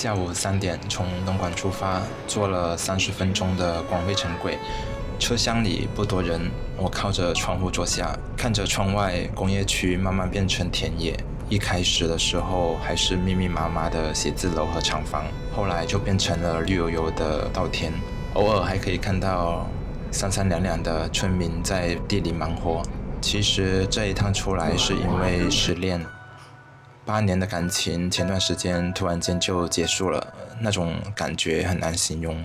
下午3点从东莞出发，坐了30分钟的广汇城轨。车厢里不多人，我靠着窗户坐下，看着窗外工业区慢慢变成田野。一开始的时候还是密密麻麻的写字楼和厂房，后来就变成了绿油油的稻田，偶尔还可以看到三两两的村民在地里忙活。其实这一趟出来是因为失恋，8年的感情前段时间突然间就结束了，那种感觉很难形容，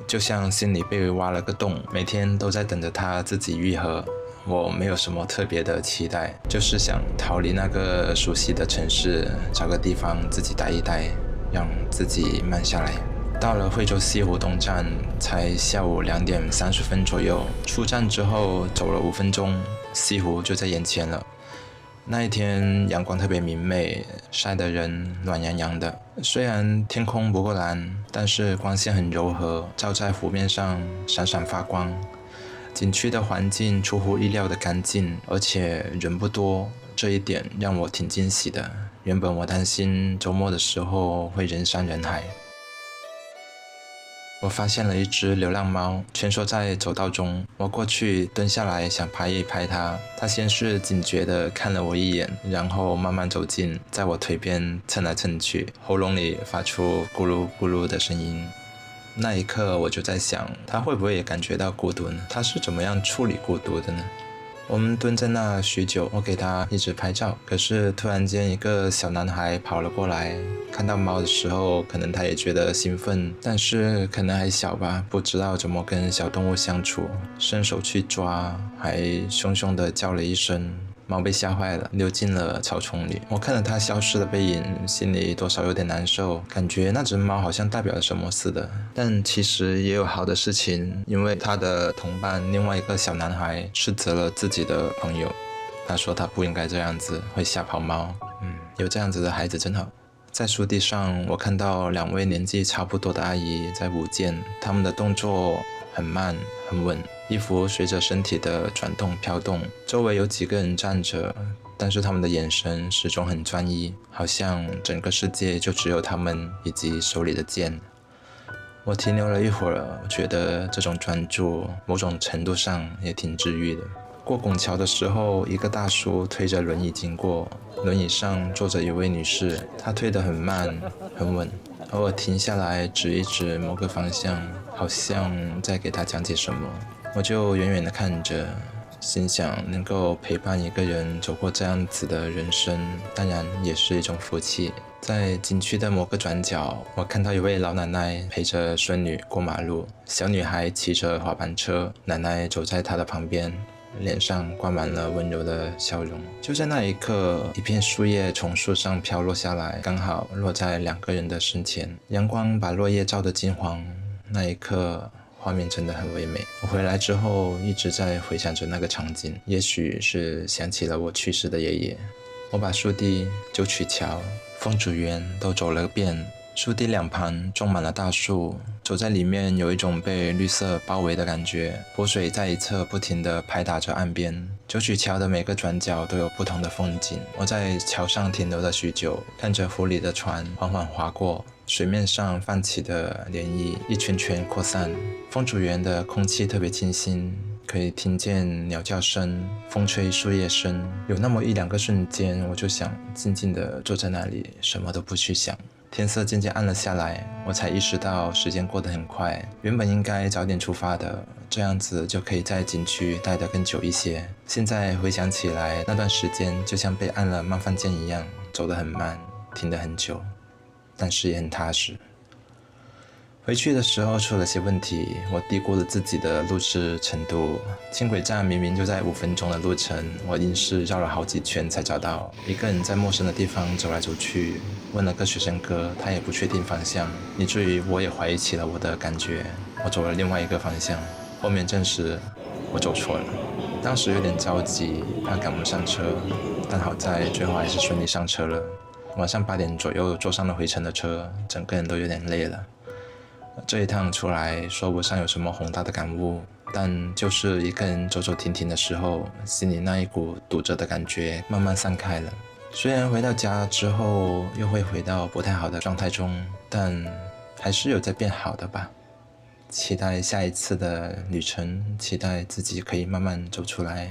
就像心里被挖了个洞，每天都在等着它自己愈合。我没有什么特别的期待，就是想逃离那个熟悉的城市，找个地方自己待一待，让自己慢下来。到了惠州西湖东站才下午2点30分左右，出站之后走了5分钟，西湖就在眼前了。那一天阳光特别明媚，晒得人暖洋洋的。虽然天空不够蓝，但是光线很柔和，照在湖面上闪闪发光。景区的环境出乎意料的干净，而且人不多，这一点让我挺惊喜的。原本我担心周末的时候会人山人海。我发现了一只流浪猫，蜷缩在走道中。我过去蹲下来想拍一拍它，它先是警觉地看了我一眼，然后慢慢走近，在我腿边蹭来蹭去，喉咙里发出咕噜咕噜的声音。那一刻我就在想，它会不会也感觉到孤独呢？它是怎么样处理孤独的呢？我们蹲在那许久，我给他一直拍照，可是突然间一个小男孩跑了过来，看到猫的时候，可能他也觉得兴奋，但是可能还小吧，不知道怎么跟小动物相处，伸手去抓，还凶凶地叫了一声。猫被吓坏了，溜进了草丛里。我看着它消失的背影，心里多少有点难受，感觉那只猫好像代表了什么似的。但其实也有好的事情，因为它的同伴另外一个小男孩斥责了自己的朋友，他说他不应该这样子，会吓跑猫。有这样子的孩子真好。在树地上，我看到2位年纪差不多的阿姨在舞剑，她们的动作很慢很稳，衣服随着身体的转动飘动，周围有几个人站着，但是他们的眼神始终很专一，好像整个世界就只有他们以及手里的剑。我停留了一会儿，我觉得这种专注某种程度上也挺治愈的。过拱桥的时候，一个大叔推着轮椅经过，轮椅上坐着一位女士，她推得很慢很稳，偶尔停下来指一指某个方向，好像在给她讲解什么。我就远远地看着，心想能够陪伴一个人走过这样子的人生，当然也是一种福气。在景区的某个转角，我看到一位老奶奶陪着孙女过马路，小女孩骑着滑板车，奶奶走在她的旁边，脸上挂满了温柔的笑容。就在那一刻，一片树叶从树上飘落下来，刚好落在2个人的身前，阳光把落叶照得金黄。那一刻画面真的很唯美。我回来之后一直在回想着那个场景，也许是想起了我去世的爷爷。我把树地、九曲桥、风烛园都走了遍，树地两旁种满了大树，走在里面有一种被绿色包围的感觉，湖水在一侧不停地拍打着岸边，九曲桥的每个转角都有不同的风景。我在桥上停留了许久，看着湖里的船缓缓划过，水面上泛起的涟漪一圈圈扩散。风烛园的空气特别清新，可以听见鸟叫声、风吹树叶声。有那么1-2个瞬间，我就想静静地坐在那里，什么都不去想。天色渐渐暗了下来，我才意识到时间过得很快。原本应该早点出发的，这样子就可以在景区待得更久一些。现在回想起来，那段时间就像被按了慢放键一样，走得很慢，停得很久，但是也很踏实。回去的时候出了些问题，我低估了自己的路痴程度。轻轨站明明就在5分钟的路程，我硬是绕了好几圈才找到。一个人在陌生的地方走来走去，问了个学生哥，他也不确定方向，以至于我也怀疑起了我的感觉。我走了另外一个方向，后面证实我走错了。当时有点着急，怕赶不上车，但好在最后还是顺利上车了。晚上8点左右坐上了回程的车，整个人都有点累了。这一趟出来说不上有什么宏大的感悟，但就是一个人走走停停的时候，心里那一股堵着的感觉慢慢散开了。虽然回到家之后又会回到不太好的状态中，但还是有在变好的吧。期待下一次的旅程，期待自己可以慢慢走出来。